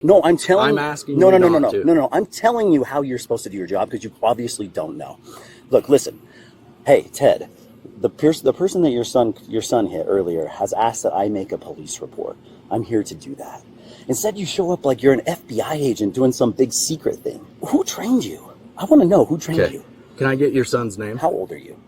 No, I'm telling. I'm asking no, you no, no, not no, to. no, no. I'm telling you how you're supposed to do your job because you obviously don't know. Look, listen. Hey, Ted, the person that your son hit earlier has asked that I make a police report. I'm here to do that. Instead, you show up like you're an FBI agent doing some big secret thing. Who trained you? I want to know who trained Okay. you. Can I get your son's name? How old are you?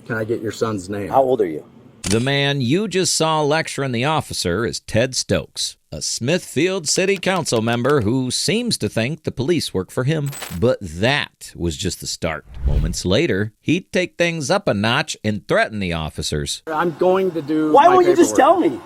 Can I get your son's name? How old are you? The man you just saw lecturing the officer is Ted Stokes, a Smithfield City Council member who seems to think the police work for him. But that was just the start. Moments later, he'd take things up a notch and threaten the officers. I'm going to do Why my won't you just paperwork. tell me?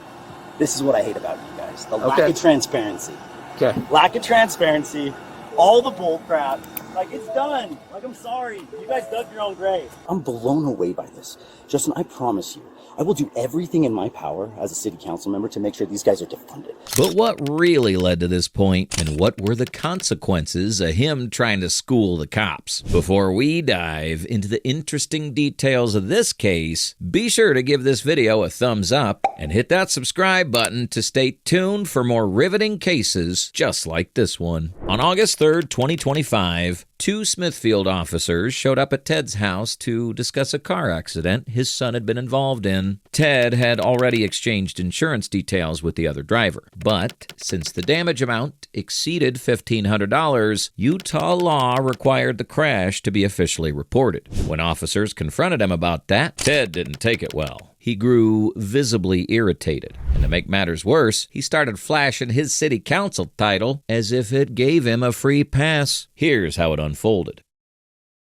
This is what I hate about you guys. The lack Okay. of transparency. Okay. Lack of transparency. All the bull crap. Like, it's done. Like, I'm sorry. You guys dug your own grave. I'm blown away by this. Justin, I promise you, I will do everything in my power as a city council member to make sure these guys are defunded. But what really led to this point, and what were the consequences of him trying to school the cops? Before we dive into the interesting details of this case, be sure to give this video a thumbs up and hit that subscribe button to stay tuned for more riveting cases just like this one. On August 3rd, 2025, two Smithfield officers showed up at Ted's house to discuss a car accident his son had been involved in. Ted had already exchanged insurance details with the other driver, but since the damage amount exceeded $1,500, Utah law required the crash to be officially reported. When officers confronted him about that, Ted didn't take it well. He grew visibly irritated, and to make matters worse, he started flashing his city council title as if it gave him a free pass. Here's how it unfolded.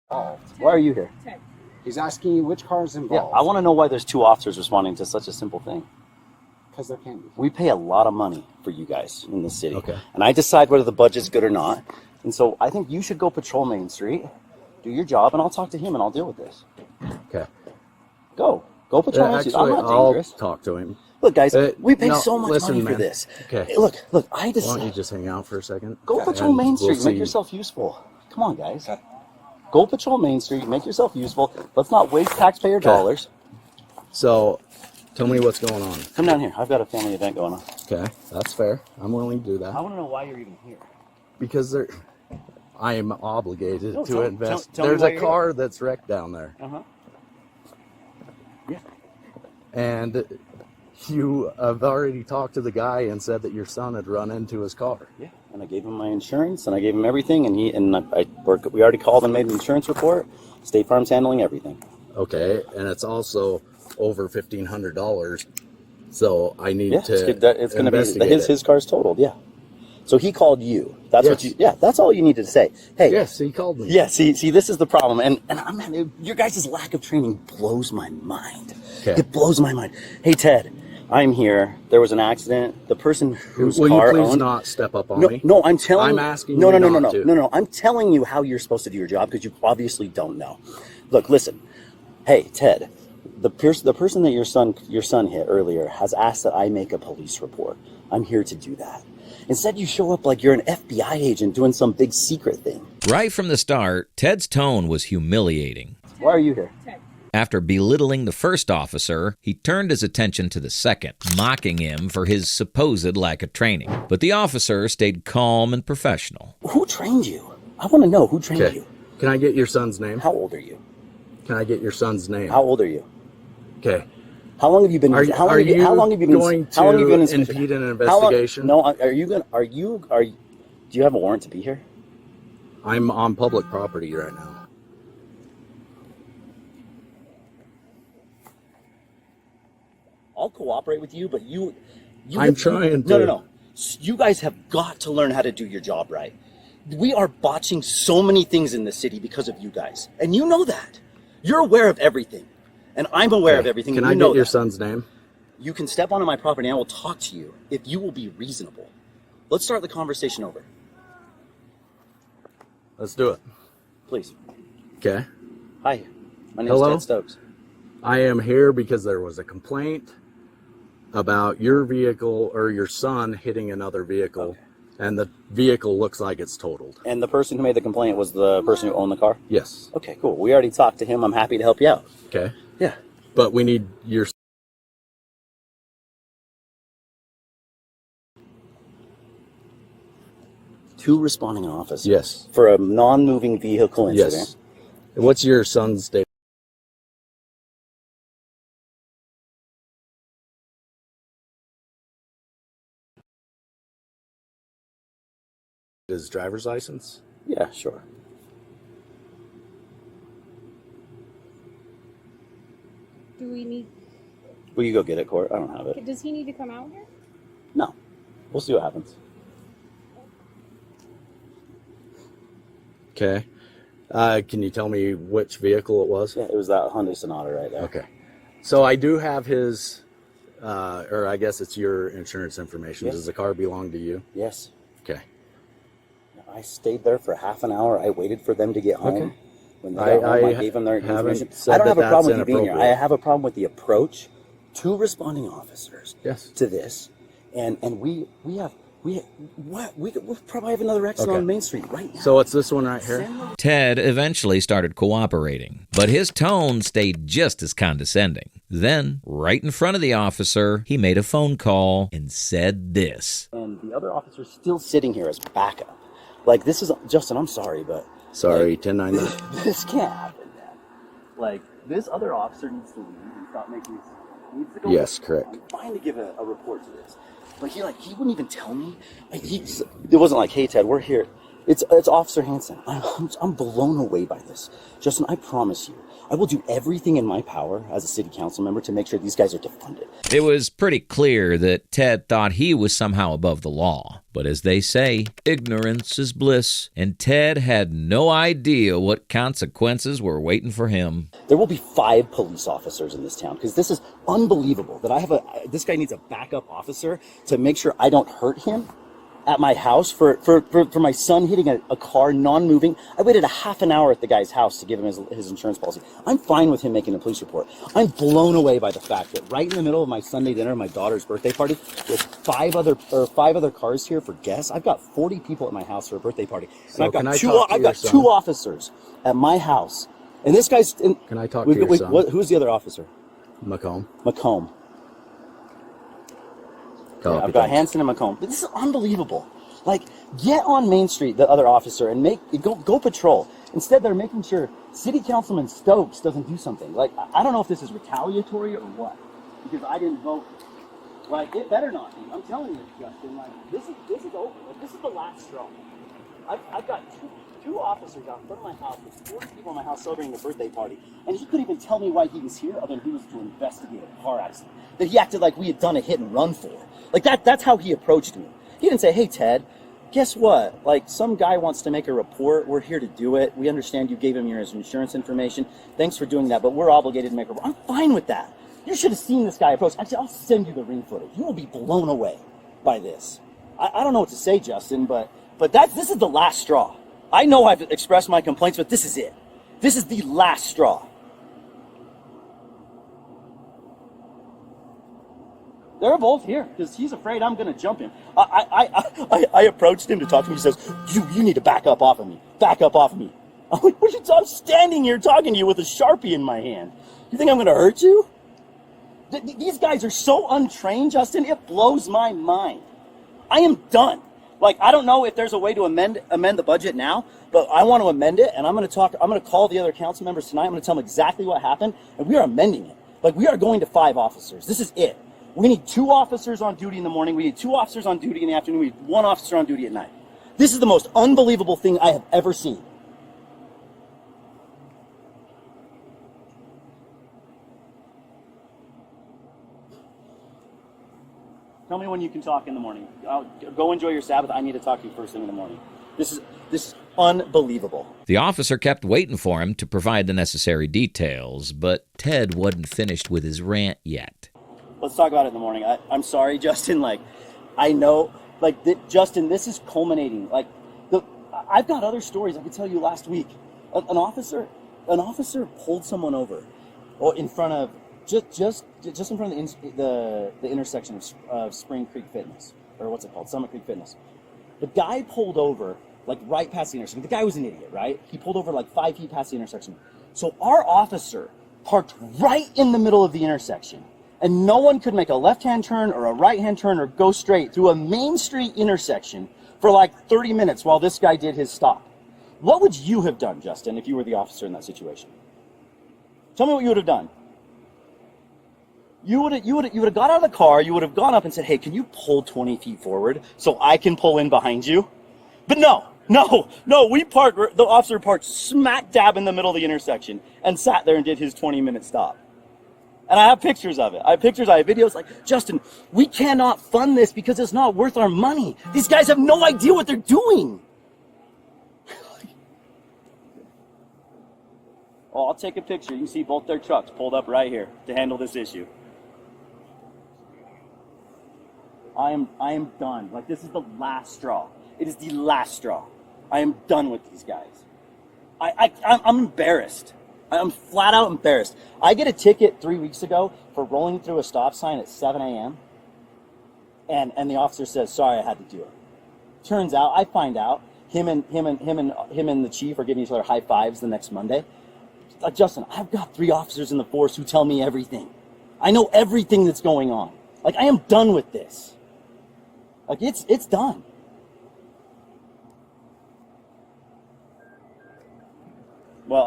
Why are you here? He's asking you which car is Yeah, involved. I want to know why there's two officers responding to such a simple thing. Because there can't be. We pay a lot of money for you guys in the city. Okay. And I decide whether the budget's good or not. And so I think you should go patrol Main Street, do your job, and I'll talk to him and I'll deal with this. Okay. Go patrol Main Street. I'm Actually, not I'll dangerous. talk to him. Look, guys, we pay no, so much listen, money for man. this. Okay. Hey, look, I Why don't you decide. just hang out for a second? Go patrol And Main Street. we'll Make see. yourself useful. Come on, guys. Go patrol Main Street. Make yourself useful. Let's not waste taxpayer dollars. So, tell me what's going on. Come down here. I've got a family event going on. Okay, that's fair. I'm willing to do that. I want to know why you're even here. Because I am obligated No, to tell- invest. tell me There's why a you're car that's wrecked down there. Uh-huh. Yeah. And you have already talked to the guy and said that your son had run into his car. Yeah, and I gave him my insurance, and I gave him everything, and we already called and made an insurance report. State Farm's handling everything. Okay, and it's also over $1,500, so I need Yeah, to it's going to be investigate his car's totaled. Yeah, so he called you. That's what Yes. you. Yeah, that's all you needed to say. Hey. Yes, he called me. Yeah. See, this is the problem, and your guys' lack of training blows my mind. Okay. It blows my mind. Hey, Ted, I'm here. There was an accident. The person whose Will car you please owned. not step up on No, me? no, I'm telling. I'm asking no, you no, no, not no, to. no, no. I'm telling you how you're supposed to do your job because you obviously don't know. Look, listen. Hey, Ted, the person that your son hit earlier has asked that I make a police report. I'm here to do that. Instead, you show up like you're an FBI agent doing some big secret thing. Right from the start, Ted's tone was humiliating. Why are you here? After belittling the first officer, he turned his attention to the second, mocking him for his supposed lack of training. But the officer stayed calm and professional. Who trained you? I want to know who trained Okay. you. Can I get your son's name? How old are you? Can I get your son's name? How old are you? Okay. How long have you been? Are how long have you been going how long have you been to in impede an How long- investigation? No, do you have a warrant to be here? I'm on public property right now. I'll cooperate with you, but you I'm trying No, to. no. You guys have got to learn how to do your job right. We are botching so many things in the city because of you guys, and you know that. You're aware of everything, and I'm aware of everything. Can and I you know get your that. son's name? You can step onto my property, and I will talk to you if you will be reasonable. Let's start the conversation over, Let's do it. please. Okay. Hi, my name Hello? is Ted Stokes. I am here because there was a complaint about your vehicle or your son hitting another vehicle, Okay. and the vehicle looks like it's totaled. And the person who made the complaint was the person who owned the car? Yes. Okay, cool. We already talked to him. I'm happy to help you out. Okay. Yeah. But we need your. two responding officers. Yes. For a non-moving vehicle incident. Yes. What's your son's date? His driver's license? Yeah, sure. Do we need? Will you go get it, Court? I don't have it. Does he need to come out here? No. We'll see what happens. Okay. Can you tell me which vehicle it was? Yeah, it was that Hyundai Sonata right there. Okay. So I do have his, or I guess it's your insurance information. Yes. Does the car belong to you? Yes. Okay. I stayed there for half an hour. I waited for them to get home. Okay. When they got home, I gave them their haven't information. said I don't have a that problem that's with you being here. I inappropriate. have a problem with the approach to responding officers Yes. to this. And we we'll probably have another accident Okay. on Main Street right now. So it's this one right here? Ted eventually started cooperating, but his tone stayed just as condescending. Then, right in front of the officer, he made a phone call and said this. And the other officer's still sitting here as backup. Like, this is, Justin, I'm sorry, but Sorry, like, 1099. this can't happen, man. Like, this other officer needs to leave and stop making this. He needs to go. Yes, correct. I'm fine to give a report to this. But he wouldn't even tell me. It wasn't like, hey, Ted, we're here. It's Officer Hansen. I'm blown away by this. Justin, I promise you, I will do everything in my power as a city council member to make sure these guys are defunded. It was pretty clear that Ted thought he was somehow above the law. But as they say, ignorance is bliss, and Ted had no idea what consequences were waiting for him. There will be 5 police officers in this town because this is unbelievable that this guy needs a backup officer to make sure I don't hurt him at my house for my son hitting a car non-moving. I waited a half an hour at the guy's house to give him his insurance policy. I'm fine with him making a police report. I'm blown away by the fact that right in the middle of my Sunday dinner, my daughter's birthday party, with 5 other cars here for guests. I've got 40 people at my house for a birthday party. And So I've got 2 officers at my house. And this guy's Can I talk to your son? Who's the other officer? Macomb. Macomb. Copy, I've got thanks. Hansen and Macomb. But this is unbelievable. Like, get on Main Street, the other officer, and go patrol. Instead, they're making sure City Councilman Stokes doesn't do something. Like, I don't know if this is retaliatory or what, because I didn't vote. Like, it better not be. I'm telling you, Justin. Like, this is over. Like, this is the last straw. I've got two officers out in front of my house with 40 people in my house celebrating a birthday party, and he couldn't even tell me why he was here other than he was to investigate a car accident that he acted like we had done a hit and run for. Like, that's how he approached me. He didn't say, hey, Ted, guess what? Like, some guy wants to make a report. We're here to do it. We understand you gave him your insurance information. Thanks for doing that, but we're obligated to make a report. I'm fine with that. You should have seen this guy approach. Actually, I'll send you the ring footage. You will be blown away by this. I don't know what to say, Justin, but this is the last straw. I know I've expressed my complaints, but this is it. This is the last straw. They're both here because he's afraid I'm going to jump him. I approached him to talk to him. He says, you need to back up off of me. Back up off of me. I'm like, I'm standing here talking to you with a Sharpie in my hand. You think I'm going to hurt you? These guys are so untrained, Justin. It blows my mind. I am done. Like, I don't know if there's a way to amend the budget now, but I want to amend it, and I'm going to call the other council members tonight. I'm going to tell them exactly what happened, and we are amending it. Like, we are going to 5 officers. This is it. We need 2 officers on duty in the morning. We need 2 officers on duty in the afternoon. We need 1 officer on duty at night. This is the most unbelievable thing I have ever seen. Tell me when you can talk in the morning. Go enjoy your Sabbath. I need to talk to you first thing in the morning. This is unbelievable. The officer kept waiting for him to provide the necessary details, but Ted wasn't finished with his rant yet. Let's talk about it in the morning. I'm sorry, Justin. Like, I know, like, Justin, this is culminating. Like, I've got other stories I could tell you last week. An officer pulled someone over, in front of just in front of the intersection of Spring Creek Fitness, or what's it called, Summit Creek Fitness. The guy pulled over like right past the intersection. The guy was an idiot, right? He pulled over like 5 feet past the intersection. So our officer parked right in the middle of the intersection. And no one could make a left-hand turn or a right-hand turn or go straight through a Main Street intersection for like 30 minutes while this guy did his stop. What would you have done, Justin, if you were the officer in that situation? Tell me what you would have done. You would have got out of the car, you would have gone up and said, hey, can you pull 20 feet forward so I can pull in behind you? But no, the officer parked smack dab in the middle of the intersection and sat there and did his 20-minute stop. And I have pictures of it. I have videos like, Justin, we cannot fund this because it's not worth our money. These guys have no idea what they're doing. Oh, I'll take a picture. You can see both their trucks pulled up right here to handle this issue. I am done. Like, this is the last straw. It is the last straw. I am done with these guys. I'm embarrassed. I'm flat out embarrassed. I get a ticket 3 weeks ago for rolling through a stop sign at 7 a.m. And the officer says, sorry, I had to do it. Turns out, I find out, him and the chief are giving each other high fives the next Monday. Justin, I've got 3 officers in the force who tell me everything. I know everything that's going on. Like, I am done with this. Like, it's done. Well,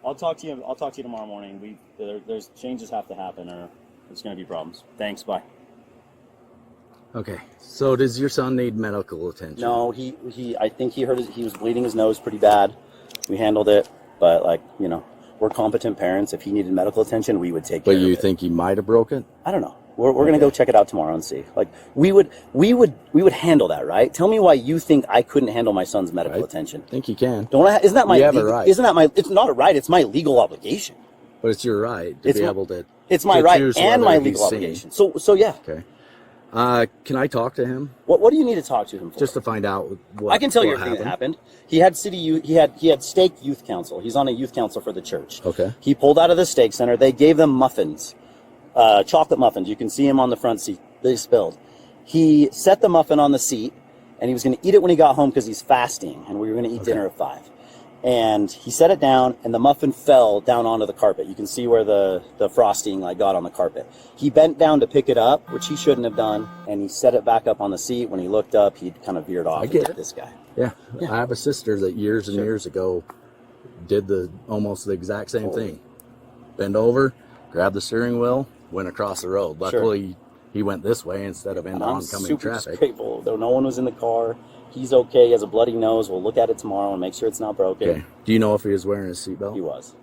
I'll talk to you tomorrow morning. There's changes have to happen, or there's going to be problems. Thanks. Bye. Okay. So does your son need medical attention? No, I think he was bleeding his nose pretty bad. We handled it, but we're competent parents. If he needed medical attention, we would take care of it. But you think he might have broke it? I don't know. We're going to go check it out tomorrow and see. Like, we would handle that, right? Tell me why you think I couldn't handle my son's medical attention. I think you can. Isn't that my You have a right. It's not a right, it's my legal obligation. But it's your right to be able to. It's my right and my legal obligation. So yeah. Okay. Can I talk to him? What do you need to talk to him for? Just to find out what I can tell you everything that happened. He had he had stake youth council. He's on a youth council for the church. Okay. He pulled out of the stake center. They gave them muffins, chocolate muffins. You can see him on the front seat. They spilled. He set the muffin on the seat, and he was going to eat it when he got home because he's fasting, and we were going to eat dinner at 5. And he set it down, and the muffin fell down onto the carpet. You can see where the frosting got on the carpet. He bent down to pick it up, which he shouldn't have done, and he set it back up on the seat. When he looked up, he'd kind of veered off and hit this guy. Yeah. I have a sister that years and years ago did almost the exact same thing. Bend over, grabbed the steering wheel, went across the road. Luckily, he went this way instead of into oncoming traffic. I'm grateful, though no one was in the car. He's okay. He has a bloody nose. We'll look at it tomorrow and make sure it's not broken. Okay. Do you know if he was wearing his seatbelt? He was.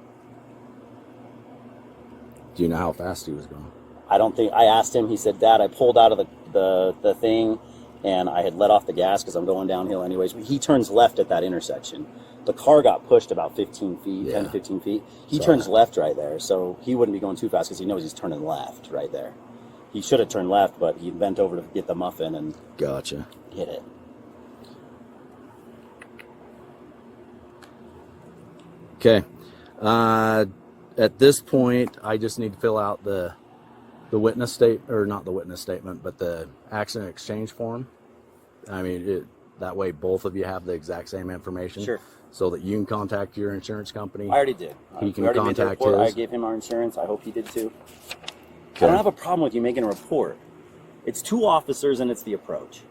Do you know how fast he was going? I don't think. I asked him. He said, Dad, I pulled out of the thing, and I had let off the gas because I'm going downhill anyways. He turns left at that intersection. The car got pushed about 15 feet, 10 to 15 feet. He turns left right there, so he wouldn't be going too fast because he knows he's turning left right there. He should have turned left, but he bent over to get the muffin and Gotcha. hit it. Okay. At this point, I just need to fill out the witness or not the witness statement, but the accident exchange form. I mean, that way both of you have the exact same information. Sure. So that you can contact your insurance company. I already did. He can already made the contact report. his. I gave him our insurance. I hope he did too. Okay. I don't have a problem with you making a report. It's 2 officers and it's the approach.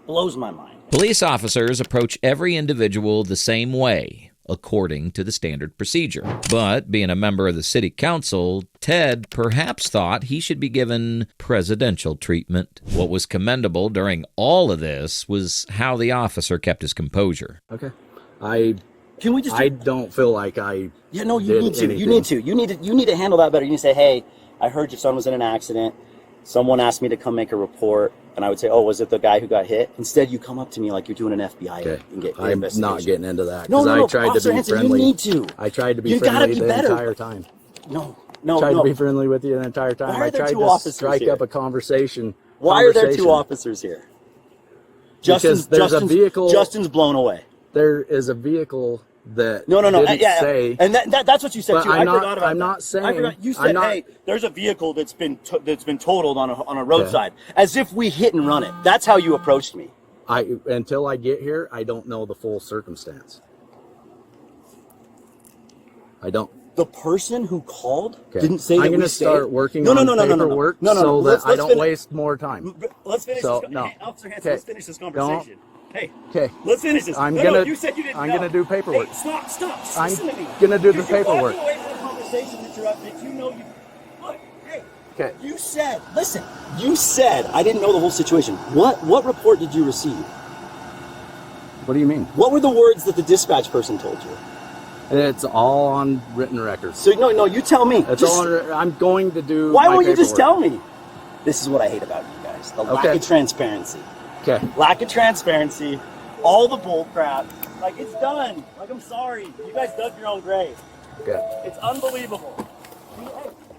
Blows my mind. Police officers approach every individual the same way, according to the standard procedure. But being a member of the city council, Ted perhaps thought he should be given presidential treatment. What was commendable during all of this was how the officer kept his composure. Okay. Can we just? I don't feel like I. Yeah, no, you need to. Anything. You need to handle that better. You need to say, hey, I heard your son was in an accident. Someone asked me to come make a report, and I would say, oh, was it the guy who got hit? Instead, you come up to me like you're doing an FBI and get I'm investigation. not getting into that. No, I tried Officer to be Hanson, friendly. You need to. I tried to be You friendly gotta be the better. entire time. No. Tried to be friendly with you the entire time. Why are I there tried 2 to officers strike here? up a conversation. Why are there 2 officers here? Because there's a vehicle. Justin's blown away. There is a vehicle that No. didn't Yeah, say. and that's what you said But too. I'm I not- forgot about I'm that. not saying- I forgot. You I'm said, not- hey, there's a vehicle that's been totaled on a roadside, as if we hit and run it. That's how you approached me. Until I get here, I don't know the full circumstance. I don't. The person who called Okay. didn't say I'm that going we to start stayed. working No, no, on no, no, no, no, no. paperwork No, no, no. so that I don't finish. waste more time. Let's finish So, this. no. Hey, Officer Hanson, Okay. let's finish this conversation. Hey, Okay. let's finish this. I'm no, gonna- you said you didn't I'm know. gonna do paperwork. Hey, stop. Just I'm listen to me. gonna do the You're paperwork. walking away from the conversation that you're up. Did you know you? Look, hey. Okay. You said. Listen. You said I didn't know the whole situation. What report did you receive? What do you mean? What were the words that the dispatch person told you? It's all on written records. So no, you tell me. It's all I'm going to do. Why my won't you just paperwork. tell me? This is what I hate about you guys: the lack Okay. of transparency. Okay. Lack of transparency. All the bull crap. Like, it's done. Like, I'm sorry. You guys dug your own grave. Okay. It's unbelievable. Hey,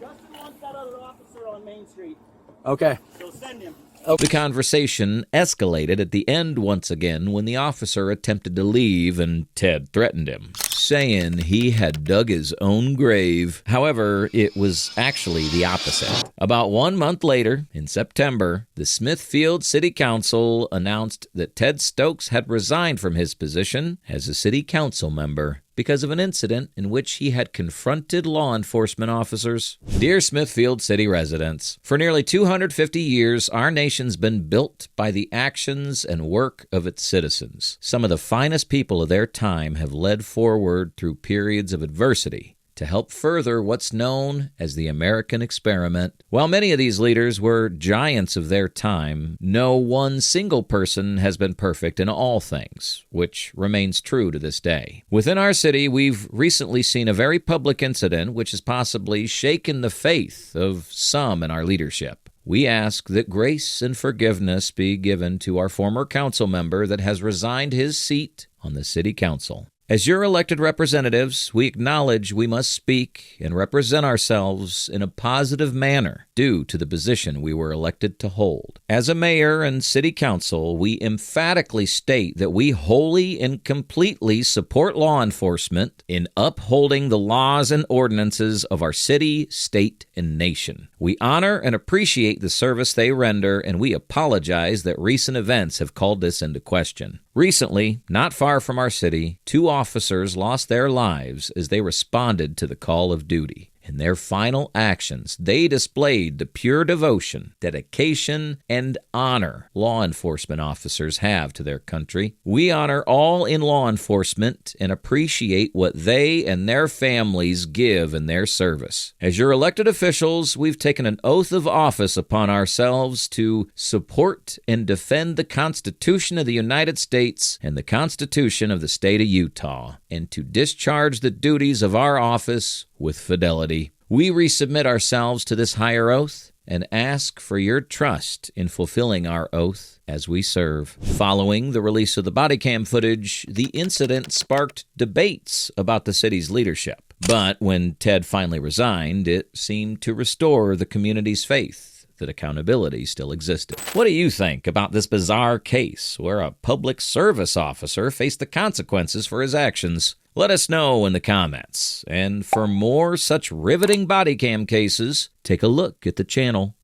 Justin wants that other officer on Main Street, Okay. so send him. The conversation escalated at the end once again when the officer attempted to leave and Ted threatened him, saying he had dug his own grave. However, it was actually the opposite. About 1 month later, in September, the Smithfield City Council announced that Ted Stokes had resigned from his position as a city council member because of an incident in which he had confronted law enforcement officers. Dear Smithfield City residents, for nearly 250 years, our nation's been built by the actions and work of its citizens. Some of the finest people of their time have led forward through periods of adversity to help further what's known as the American experiment. While many of these leaders were giants of their time, no one single person has been perfect in all things, which remains true to this day. Within our city, we've recently seen a very public incident which has possibly shaken the faith of some in our leadership. We ask that grace and forgiveness be given to our former council member that has resigned his seat on the city council. As your elected representatives, we acknowledge we must speak and represent ourselves in a positive manner due to the position we were elected to hold. As a mayor and city council, we emphatically state that we wholly and completely support law enforcement in upholding the laws and ordinances of our city, state, and nation. We honor and appreciate the service they render, and we apologize that recent events have called this into question. Recently, not far from our city, 2 officers lost their lives as they responded to the call of duty. In their final actions, they displayed the pure devotion, dedication, and honor law enforcement officers have to their country. We honor all in law enforcement and appreciate what they and their families give in their service. As your elected officials, we've taken an oath of office upon ourselves to support and defend the Constitution of the United States and the Constitution of the state of Utah, and to discharge the duties of our office with fidelity. We resubmit ourselves to this higher oath and ask for your trust in fulfilling our oath as we serve. Following the release of the body cam footage, the incident sparked debates about the city's leadership. But when Ted finally resigned, it seemed to restore the community's faith that accountability still existed. What do you think about this bizarre case where a public service officer faced the consequences for his actions? Let us know in the comments. And for more such riveting body cam cases, take a look at the channel.